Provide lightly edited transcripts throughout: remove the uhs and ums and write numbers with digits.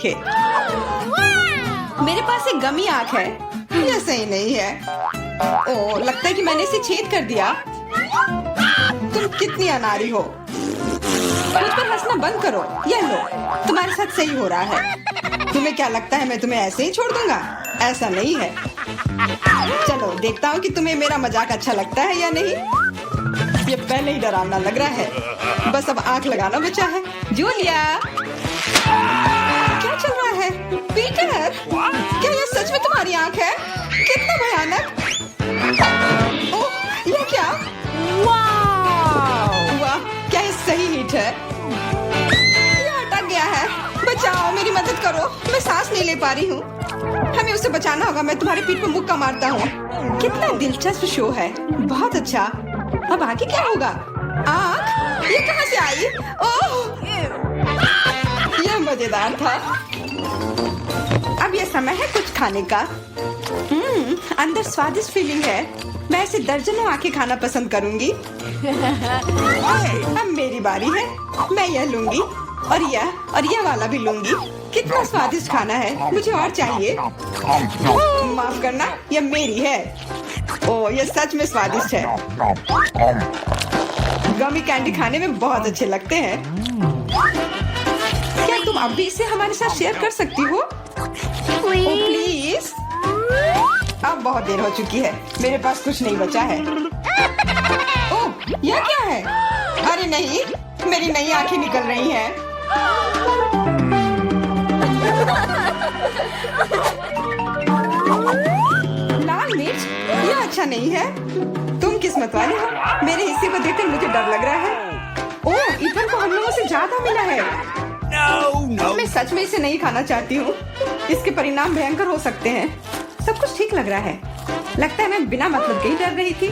के। मेरे पास एक गमी आंख है। ये सही नहीं है। ओ, लगता है कि मैंने इसे छेद कर दिया। तुम कितनी अनाड़ी हो। मुझ पर हंसना बंद करो। ये लो, तुम्हारे साथ सही हो रहा है। तुम्हें क्या लगता है मैं तुम्हें ऐसे ही छोड़ दूंगा? ऐसा नहीं है। चलो देखता हूँ कि तुम्हें मेरा मजाक अच्छा लगता है या नहीं। ये पहले ही डरावना लग रहा है। बस अब आंख लगाना बचा है। जूलिया, क्या चल रहा है? पीटर, क्या ये सच में तुम्हारी आंख है? कितना भयानक। ओह, ये क्या? वाह, क्या ये सही हिट है? ये अटक गया है। बचाओ, मेरी मदद करो। मैं सांस नहीं ले पा रही हूँ। हमें उसे बचाना होगा। मैं तुम्हारे पीठ पर मुक्का मारता हूँ। कितना दिलचस्प शो है। बहुत अच्छा। अब आगे क्या होगा? आँख? ये कहाँ से आई? ओह, यह मजेदार था। अब ये समय है कुछ खाने का। अंदर स्वादिष्ट फीलिंग है। मैं ऐसे दर्जनों आंखें खाना पसंद करूंगी। अब मेरी बारी है। मैं यह लूंगी और यह वाला भी लूंगी। कितना स्वादिष्ट खाना है। मुझे और चाहिए। माफ करना, यह मेरी है। ओह, यह सच में स्वादिष्ट है। गमी कैंडी खाने में बहुत अच्छे लगते हैं। क्या तुम अब भी इसे हमारे साथ शेयर कर सकती हो? प्लीज। अब बहुत देर हो चुकी है। मेरे पास कुछ नहीं बचा है। ओह, यह क्या है? अरे नहीं, मेरी नई आंखें निकल रही हैं। लाल मिर्च? यह अच्छा नहीं है। तुम किस्मत वाले हो। मेरे हिस्से को देखकर मुझे डर लग रहा है। ओह, इथन को हम लोगों से ज्यादा मिला है। मैं सच में इसे नहीं खाना चाहती हूँ। इसके परिणाम भयंकर हो सकते हैं। सब कुछ ठीक लग रहा है। लगता है मैं बिना मतलब के ही डर रही थी।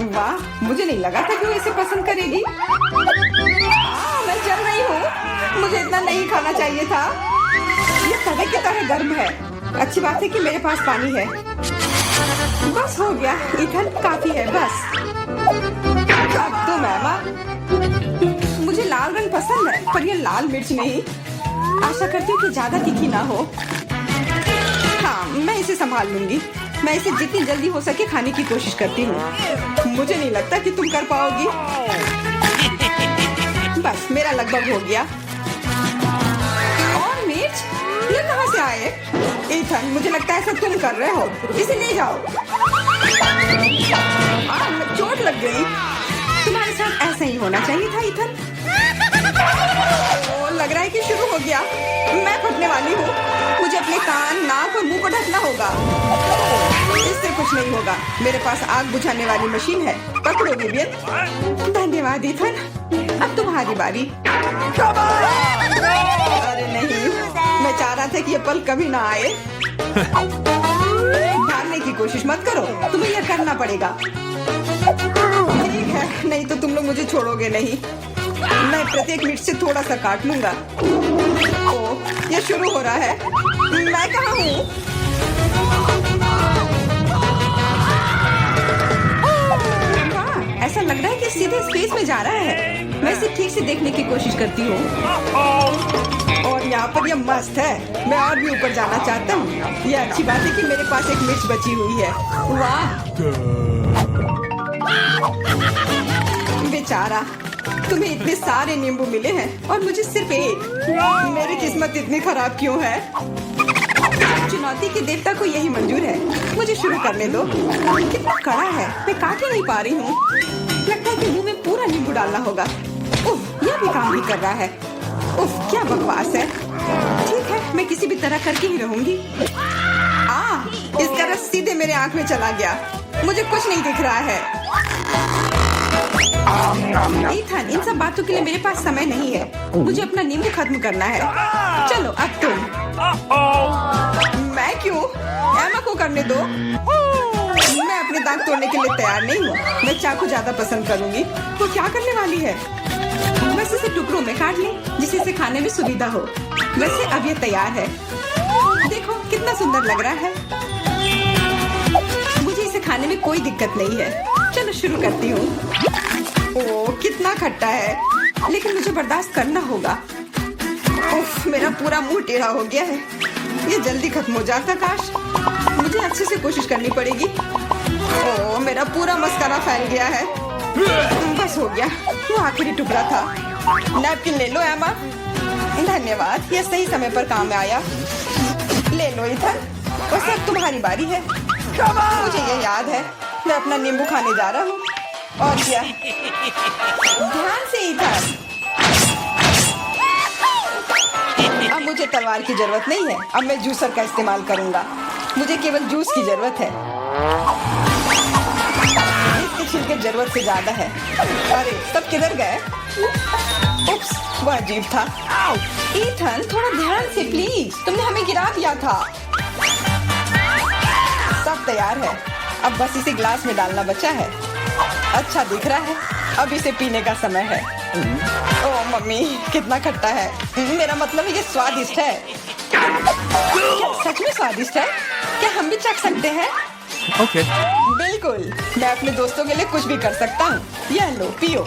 वाह, मुझे नहीं लगा था कि वो इसे पसंद करेगी। मैं जल रही हूँ। मुझे इतना नहीं खाना चाहिए था। ये तवे की तरह गर्म है। अच्छी बात है कि मेरे पास पानी है। बस हो गया। इथन, काफी है। बस अब तो मैमा। मुझे लाल रंग पसंद है, पर यह लाल मिर्च नहीं। आशा करती हूँ कि ज्यादा तीखी ना हो। हाँ, मैं इसे संभाल लूंगी। मैं इसे जितनी जल्दी हो सके खाने की कोशिश करती हूँ। मुझे नहीं लगता कि तुम कर पाओगी। बस, मेरा लगभग हो गया। और मिर्च? ये कहाँ से आए? इथन, मुझे लगता है ऐसा तुम कर रहे हो। इसे ले जाओ। चोट लग गई। तुम्हारे साथ ऐसा ही होना चाहिए था इथन। लग रहा है कि शुरू हो गया। मैं फटने वाली हूँ। मुझे अपने कान, नाक और मुंह को ढकना होगा। इससे कुछ नहीं होगा। मेरे पास आग बुझाने वाली मशीन है। पकड़ो विवियन। धन्यवाद इथन। अब तुम्हारी बारी। अरे नहीं, मैं चाह रहा था कि ये पल कभी ना आए। भागने की कोशिश मत करो। तुम्हें यह करना पड़ेगा। ठीक है, नहीं तो तुम लोग मुझे छोड़ोगे नहीं। मैं प्रत्येक मिनट से थोड़ा सा काट लूंगा। ओह, ये शुरू हो रहा है। मैं कहाँ हूँ? ऐसा लग रहा है कि सीधे स्पेस में जा रहा है। मैं इसे ठीक से देखने की कोशिश करती हूँ। और यहाँ पर यह मस्त है। मैं और भी ऊपर जाना चाहता हूँ। यह अच्छी बात है कि मेरे पास एक मिर्च बची हुई है। वाह, बेचारा, तुम्हें इतने सारे नींबू मिले हैं और मुझे सिर्फ एक। मेरी किस्मत इतनी खराब क्यों है? चुनौती के देवता को यही मंजूर है। मुझे शुरू करने दो। कितना कड़ा है। मैं काट ही नहीं पा रही हूँ। लगता है कि मुंह में पूरा नींबू डालना होगा। उफ, यह भी काम नहीं कर रहा है। उफ, क्या बकवास है। ठीक है, मैं किसी भी तरह करके ही रहूंगी। इसका रस सीधे मेरे आंख में चला गया। मुझे कुछ नहीं दिख रहा है। इथन, इन सब बातों के लिए मेरे पास समय नहीं है। मुझे अपना नींबू खत्म करना है। चलो, अब तुम। मैं क्यों? एमा को करने दो। मैं अपने दांत तोड़ने के लिए तैयार नहीं हूँ। मैं चाकू ज्यादा पसंद करूंगी। वो क्या करने वाली है? बस इसे टुकड़ों में काट ले, जिससे इसे खाने में सुविधा हो। वैसे अब ये तैयार है। देखो कितना सुंदर लग रहा है। मुझे इसे खाने में कोई दिक्कत नहीं है। चलो शुरू करती हूँ। ओह, कितना खट्टा है। लेकिन मुझे बर्दाश्त करना होगा। उफ, मेरा पूरा मुंह टेढ़ा हो गया है। ये जल्दी खत्म हो जाता काश। मुझे अच्छे से कोशिश करनी पड़ेगी। ओह, मेरा पूरा मस्कारा फैल गया है। बस हो गया, वो आखिरी टुकड़ा था। नैपकिन ले लो एमा। धन्यवाद, ये सही समय पर काम में आया। ले लो इथन, बस अब तुम्हारी बारी है। मुझे ये याद है, मैं अपना नींबू खाने जा रहा हूँ। और क्या, ध्यान से इथन। अब मुझे तलवार की जरूरत नहीं है, अब मैं जूसर का इस्तेमाल करूंगा। मुझे केवल जूस की जरूरत है। इसके छिलके जरूरत से ज्यादा है। अरे सब किधर गए? उप्स, वो अजीब था। ईथन, थोड़ा ध्यान से प्लीज, तुमने हमें गिरा दिया था। सब तैयार है, अब बस इसे ग्लास में डालना बचा है। अच्छा दिख रहा है, अब इसे पीने का समय है। ओह मम्मी, कितना खट्टा है। मेरा मतलब ये स्वादिष्ट है। क्या सच में स्वादिष्ट है? क्या हम भी चख सकते हैं? ओके। बिल्कुल, मैं अपने दोस्तों के लिए कुछ भी कर सकता हूँ। यह लो, पियो।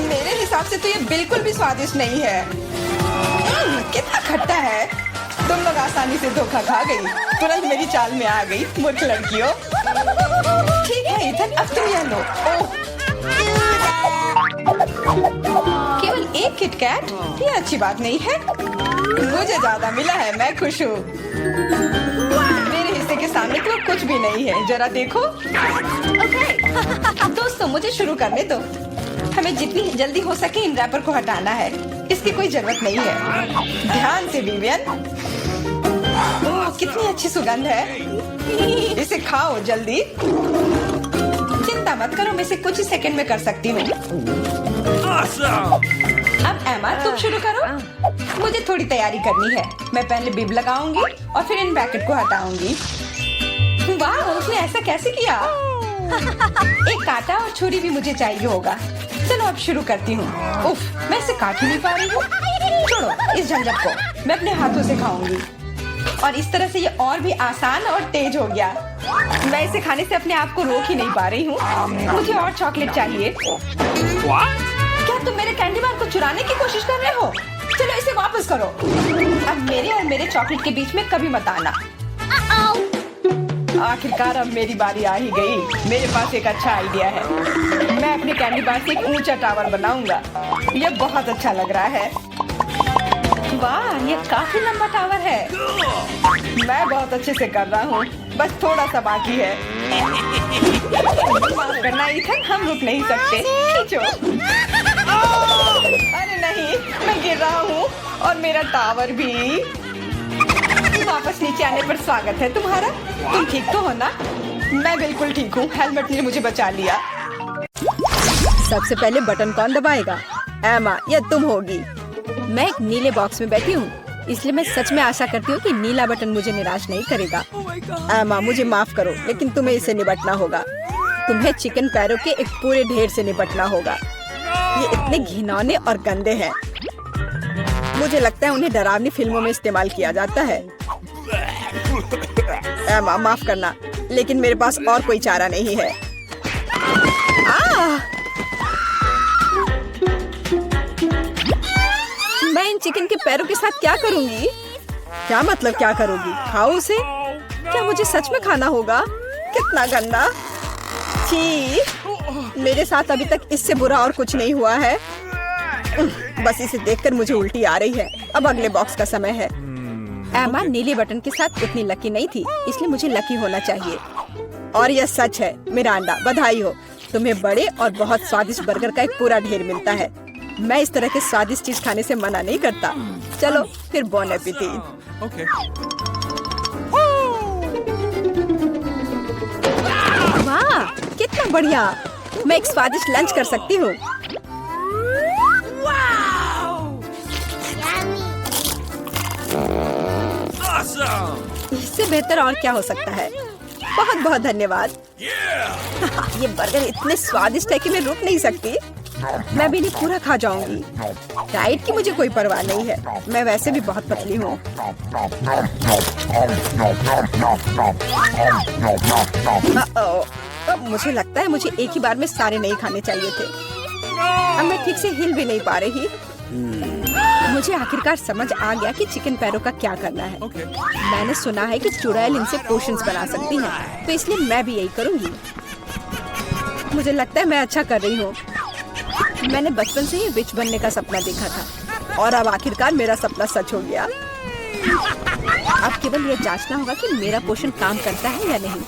मेरे हिसाब से तो ये बिल्कुल भी स्वादिष्ट नहीं है। कितना खट्टा है। तुम लोग आसानी से धोखा खा गई, तुरंत मेरी चाल में आ गई, मूर्ख लड़कियों। ठीक है इथन, अब तुम यह लो। ओह, केवल एक किटकैट? ये अच्छी बात नहीं है। मुझे ज्यादा मिला है, मैं खुश हूँ। मेरे हिस्से के सामने तो कुछ भी नहीं है, जरा देखो। दोस्तों, मुझे शुरू करने दो। हमें जितनी जल्दी हो सके इन रैपर को हटाना है। इसकी कोई जरूरत नहीं है। ध्यान से विवियन। ओह, कितनी अच्छी सुगंध है। इसे खाओ जल्दी। चिंता मत करो, मैं इसे कुछ ही सेकंड में कर सकती हूँ। अब एमा, तुम शुरू करो। मुझे थोड़ी तैयारी करनी है। मैं पहले बिब लगाऊंगी और फिर इन पैकेट को हटाऊंगी। वाह, उसने ऐसा कैसे किया? एक कांटा और छुरी भी मुझे चाहिए होगा। चलो अब शुरू करती हूँ। उफ, मैं इसे काट ही नहीं पा रही हूँ। छोड़ो इस झंझट को, मैं अपने हाथों से खाऊंगी। और इस तरह से ये और भी आसान और तेज हो गया। मैं इसे खाने से अपने आप को रोक ही नहीं पा रही हूँ। मुझे और चॉकलेट चाहिए। क्या तुम मेरे कैंडी बार को चुराने की कोशिश कर रहे हो? चलो इसे वापस करो। अब मेरे और मेरे चॉकलेट के बीच में कभी मत आना। आखिरकार अब मेरी बारी आ ही गई। मेरे पास एक अच्छा आइडिया है। मैं अपने कैंडी बार से एक ऊंचा टावर बनाऊंगा। यह बहुत अच्छा लग रहा है। वाह, ये काफी लंबा टावर है। मैं बहुत अच्छे से कर रहा हूँ, बस थोड़ा सा बाकी है। माफ करना इथन, हम रुक नहीं सकते। खींचो। अरे नहीं, मैं गिर रहा हूँ और मेरा टावर भी। वापस नीचे आने पर स्वागत है तुम्हारा। तुम ठीक तो हो ना? मैं बिल्कुल ठीक हूँ। हेलमेट ने मुझे बचा लिया। सबसे पहले बटन कौन दबाएगा? एमा, या तुम होगी। मैं एक नीले बॉक्स में बैठी हूँ, इसलिए मैं सच में आशा करती हूँ कि नीला बटन मुझे निराश नहीं करेगा। एमा, मुझे माफ करो, लेकिन तुम्हें इसे निपटना होगा। तुम्हें चिकन पैरों के एक पूरे ढेर से निपटना होगा। ये इतने घिनौने और गंदे हैं। मुझे लगता है उन्हें डरावनी फिल्मों में इस्तेमाल किया जाता है। एमा, माफ करना, लेकिन मेरे पास और कोई चारा नहीं है। मैं इन चिकन के पैरों के साथ क्या करूंगी? क्या मतलब क्या करोगी? खाओ उसे। क्या मुझे सच में खाना होगा? कितना गंदा। छी, मेरे साथ अभी तक इससे बुरा और कुछ नहीं हुआ है। बस इसे देखकर मुझे उल्टी आ रही है। अब अगले बॉक्स का समय है। एमा नीले बटन के साथ उतनी लकी नहीं थी, इसलिए मुझे लकी होना चाहिए। और यह सच है। मिरांडा, बधाई हो, तुम्हें बड़े और बहुत स्वादिष्ट बर्गर का एक पूरा ढेर मिलता है। मैं इस तरह के स्वादिष्ट चीज खाने से मना नहीं करता। चलो फिर बॉन एपेटिट। ओके। वाह, कितना बढ़िया। मैं एक स्वादिष्ट लंच कर सकती हूँ। इससे बेहतर और क्या हो सकता है? बहुत बहुत धन्यवाद। ये बर्गर इतने स्वादिष्ट है कि मैं रुक नहीं सकती। मैं भी नहीं पूरा खा जाऊंगी। डाइट की मुझे कोई परवाह नहीं है। मैं वैसे भी बहुत पतली हूँ। मुझे लगता है मुझे एक ही बार में सारे नहीं खाने चाहिए थे। अब मैं ठीक से हिल भी नहीं पा रही। मुझे आखिरकार समझ आ गया कि चिकन पैरों का क्या करना है। मैंने सुना है कि चुड़ैल इनसे पोशंस बना सकती हैं, तो इसलिए मैं भी यही करूंगी। मुझे लगता है मैं अच्छा कर रही हूँ। मैंने बचपन से ही विच बनने का सपना देखा था और अब आखिरकार मेरा सपना सच हो गया। अब केवल ये जांचना होगा कि मेरा पोषण काम करता है या नहीं।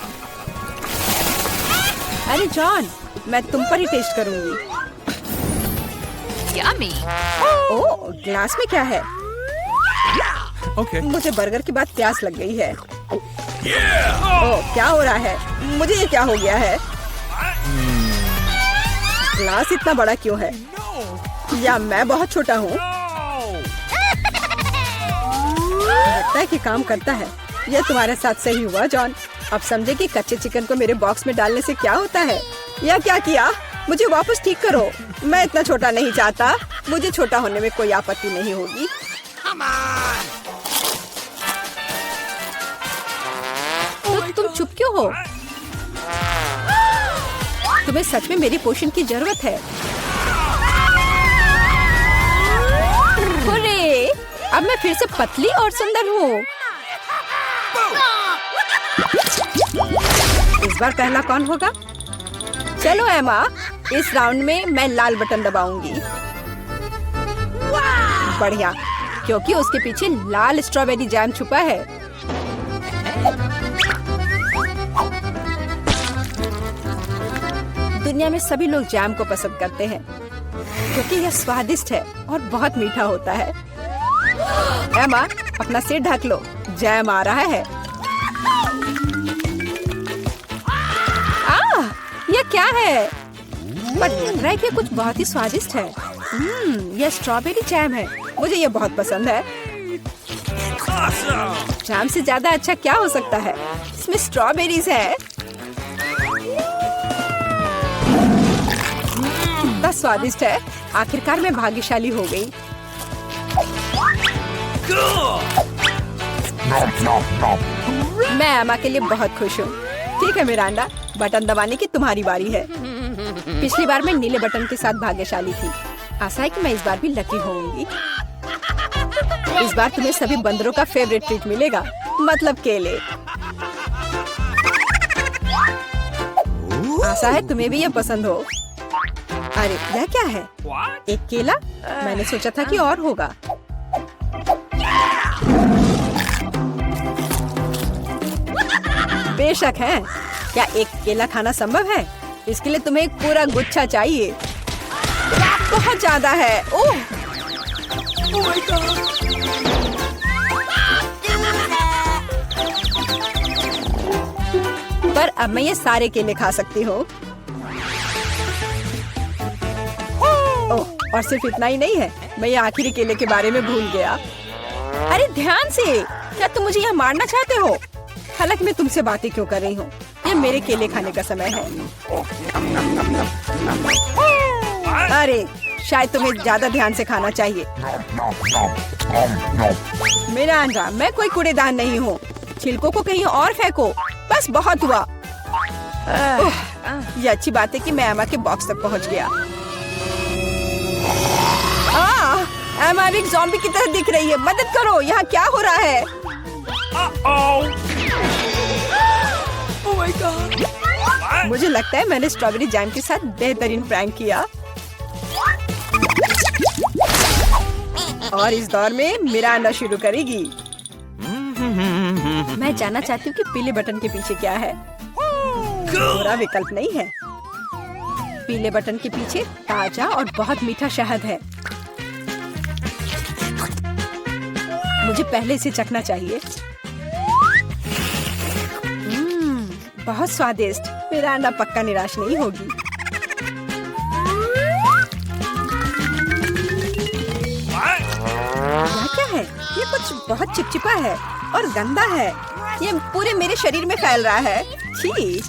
अरे जॉन, मैं तुम पर ही टेस्ट करूंगी। Yummy. ओह, ग्लास में क्या है? Okay. मुझे बर्गर के बाद प्यास लग गई है। ओह, क्या हो रहा है? मुझे ये क्या हो गया है? ग्लास इतना बड़ा क्यों है? या मैं बहुत छोटा हूँ? लगता है कि काम करता है। यह तुम्हारे साथ सही हुआ जॉन। अब समझे कि कच्चे चिकन को मेरे बॉक्स में डालने से क्या होता है। या क्या किया? मुझे वापस ठीक करो। मैं इतना छोटा नहीं चाहता। मुझे छोटा होने में कोई आपत्ति नहीं होगी। तो तुम चुप क्यों हो? तुम्हें सच में मेरी पोषण की जरूरत है। अरे, अब मैं फिर से पतली और सुंदर हूँ। इस बार पहला कौन होगा? चलो एमा, इस राउंड में मैं लाल बटन दबाऊंगी। बढ़िया, क्योंकि उसके पीछे लाल स्ट्रॉबेरी जैम छुपा है। दुनिया में सभी लोग जैम को पसंद करते हैं क्योंकि यह स्वादिष्ट है और बहुत मीठा होता है। एमा, अपना सिर ढक लो, जैम आ रहा है। यह क्या है? पर लग रहा है कि कुछ बहुत ही स्वादिष्ट है। यह स्ट्रॉबेरी जैम है। मुझे यह बहुत पसंद है। जैम से ज्यादा अच्छा क्या हो सकता है? इसमें स्ट्रॉबेरीज है। कितना स्वादिष्ट है। आखिरकार मैं भाग्यशाली हो गई। मैं एमा के लिए बहुत खुश हूँ। ठीक है मिरांडा, बटन दबाने की तुम्हारी बारी है। पिछली बार मैं नीले बटन के साथ भाग्यशाली थी। आशा है कि मैं इस बार भी लकी होंगी। इस बार तुम्हें सभी बंदरों का फेवरेट ट्रीट मिलेगा, मतलब केले। आशा है तुम्हें भी ये पसंद हो। अरे यह क्या है? एक केला? मैंने सोचा था कि और होगा। बेशक है। क्या एक केला खाना संभव है? इसके लिए तुम्हें एक पूरा गुच्छा चाहिए। बहुत ज्यादा है। Oh my God. पर अब मैं ये सारे केले खा सकती हूँ। ओह, और सिर्फ इतना ही नहीं है, मैं ये आखिरी केले के बारे में भूल गया। अरे ध्यान से, क्या तुम मुझे यहाँ मारना चाहते हो? हालांकि मैं तुमसे बातें क्यों कर रही हूँ? ये मेरे केले खाने का समय है। अरे शायद तुम्हें ज्यादा ध्यान से खाना चाहिए। मेरा अंडा, मैं कोई कूड़ेदान नहीं हूँ। छिलकों को कहीं और फेंको। बस बहुत हुआ। ये अच्छी बात है कि मैं एमा के बॉक्स तक पहुँच गया। एमा एक ज़ॉम्बी की तरह दिख रही है। मदद करो, यहाँ क्या हो रहा है? Oh my God. मुझे लगता है मैंने स्ट्रॉबेरी जैम के साथ बेहतरीन प्रैंक किया। और इस दौर में मिरांडा शुरू करेगी। मैं जानना चाहती हूँ कि पीले बटन के पीछे क्या है। बुरा विकल्प नहीं है। पीले बटन के पीछे ताजा और बहुत मीठा शहद है। मुझे पहले इसे चखना चाहिए। बहुत स्वादिष्ट। मिरांडा पक्का निराश नहीं होगी। यह क्या है? ये कुछ बहुत चिपचिपा है और गंदा है। ये पूरे मेरे शरीर में फैल रहा है। छी।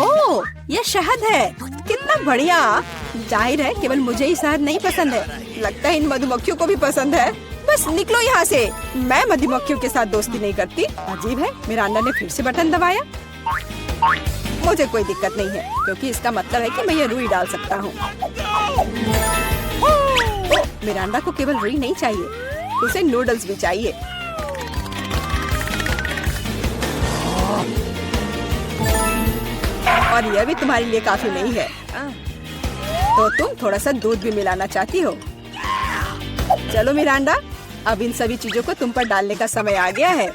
ओह, ये शहद है। कितना बढ़िया। जाहिर है केवल मुझे ही शहद नहीं पसंद है। लगता है इन मधुमक्खियों को भी पसंद है। बस निकलो यहाँ से। मैं मधुमक्खियों के साथ दोस्ती नहीं करती। अजीब है, मिरांडा ने फिर से बटन दबाया। मुझे कोई दिक्कत नहीं है क्योंकि इसका मतलब है कि मैं ये रुई डाल सकता हूँ। मिरांडा को केवल रुई नहीं चाहिए, उसे नूडल्स भी चाहिए। और यह भी तुम्हारे लिए काफी नहीं है, तो तुम थोड़ा सा दूध भी मिलाना चाहती हो। चलो मिरांडा, अब इन सभी चीजों को तुम पर डालने का समय आ गया है।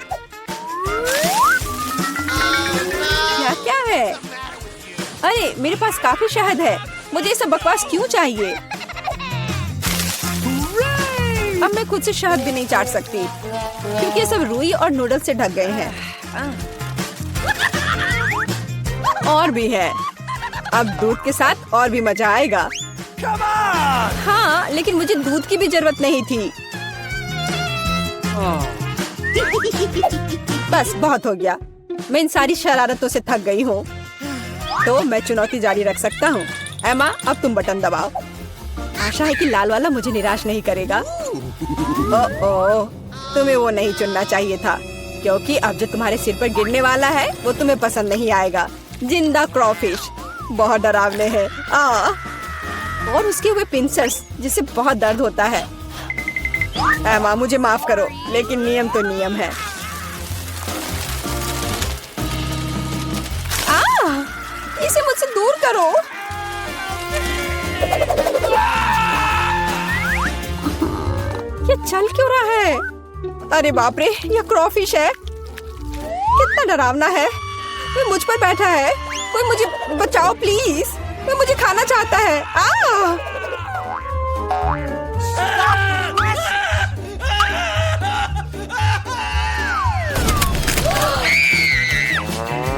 क्या क्या है? अरे मेरे पास काफी शहद है, मुझे ये सब बकवास क्यों चाहिए? अब मैं खुद से शहद भी नहीं चाट सकती क्योंकि ये सब रुई और नूडल्स से ढक गए हैं। और भी है, अब दूध के साथ और भी मजा आएगा। हाँ, लेकिन मुझे दूध की भी जरूरत नहीं थी। बस बहुत हो गया, मैं इन सारी शरारतों से थक गई हूँ। तो मैं चुनौती जारी रख सकता हूँ। एमा, अब तुम बटन दबाओ। आशा है कि लाल वाला मुझे निराश नहीं करेगा। ओह, तुम्हें वो नहीं चुनना चाहिए था क्योंकि अब जो तुम्हारे सिर पर गिरने वाला है वो तुम्हें पसंद नहीं आएगा। जिंदा क्रॉफिश बहुत डरावने हैं। और उसके हुए पिंसर्स जिससे बहुत दर्द होता है। एमा, मुझे माफ करो, लेकिन नियम तो नियम है। इसे मुझसे दूर करो। ये चल क्यों रहा है? अरे बाप रे, ये क्रॉफिश है। कितना डरावना है। कोई मुझ पर बैठा है। कोई मुझे बचाओ प्लीज, कोई मुझे खाना चाहता है।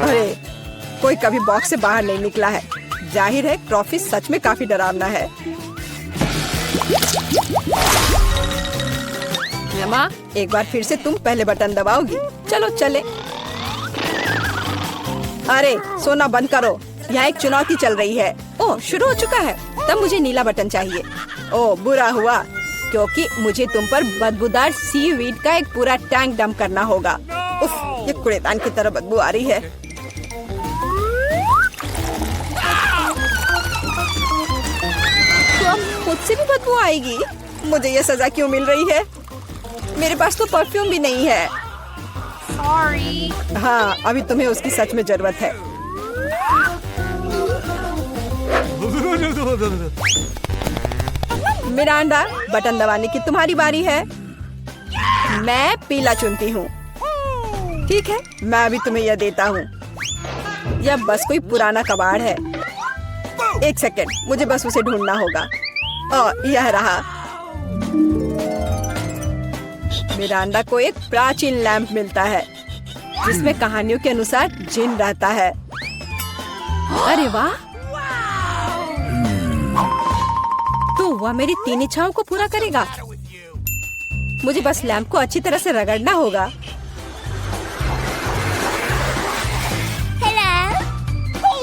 अरे, कोई कभी बॉक्स से बाहर नहीं निकला है। जाहिर है क्रॉफिश सच में काफी डरावना है। एमा, एक बार फिर से तुम पहले बटन दबाओगी। चलो चले। अरे सोना बंद करो, यहाँ एक चुनौती चल रही है। ओह, शुरू हो चुका है। तब मुझे नीला बटन चाहिए। ओह, बुरा हुआ क्योंकि मुझे तुम पर बदबूदार सीवीड का एक पूरा टैंक डंप करना होगा। उफ, ये कूड़ेदान की तरह बदबू आ रही है। तो अब मुझसे भी बदबू आएगी। मुझे ये सजा क्यों मिल रही है? मेरे पास तो परफ्यूम भी नहीं है। Sorry. हाँ, अभी तुम्हें उसकी सच में जरूरत है। मिरांडा, बटन दबाने की तुम्हारी बारी है। मैं पीला चुनती हूँ। ठीक है, मैं अभी तुम्हें यह देता हूँ। यह बस कोई पुराना कबाड़ है। एक सेकेंड, मुझे बस उसे ढूंढना होगा। यह रहा। मिरांडा को एक प्राचीन लैंप मिलता है जिसमें कहानियों के अनुसार जिन रहता है। अरे वाह, तो वह मेरी 3 इच्छाओं को पूरा करेगा। मुझे बस लैंप को अच्छी तरह से रगड़ना होगा।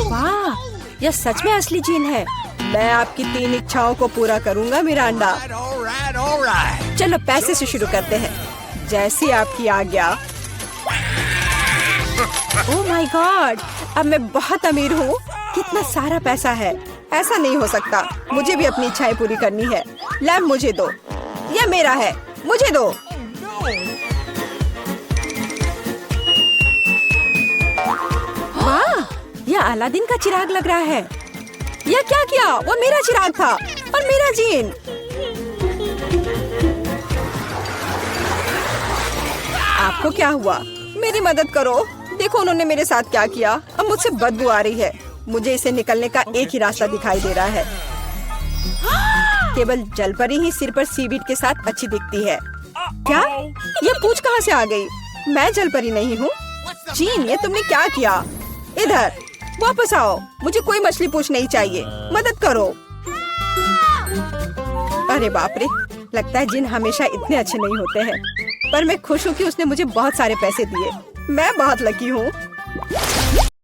वाह, यह सच में असली जिन है। मैं आपकी 3 इच्छाओं को पूरा करूंगा मिरांडा। चलो पैसे से शुरू करते हैं, जैसी आपकी आज्ञा। ओह माय गॉड, अब मैं बहुत अमीर हूँ। कितना सारा पैसा है। ऐसा नहीं हो सकता, मुझे भी अपनी इच्छाएं पूरी करनी है। लैंप मुझे दो, यह मेरा है, मुझे दो। वाह, यह अलादीन का चिराग लग रहा है। यह क्या किया? वो मेरा चिराग था और मेरा जीन। आपको क्या हुआ? मेरी मदद करो। देखो उन्होंने मेरे साथ क्या किया। अब मुझसे बदबू आ रही है। मुझे इसे निकलने का एक ही रास्ता दिखाई दे रहा है। केवल जलपरी ही सिर पर सीवीड के साथ अच्छी दिखती है। क्या? ये पूंछ कहाँ से आ गई? मैं जलपरी नहीं हूँ। जीन, ये तुमने क्या किया? इधर वापस आओ, मुझे कोई मछली पूंछ नहीं चाहिए। मदद करो। अरे बाप रे, लगता है जिन हमेशा इतने अच्छे नहीं होते हैं। पर मैं खुश हूँ कि उसने मुझे बहुत सारे पैसे दिए। मैं बहुत लकी हूँ।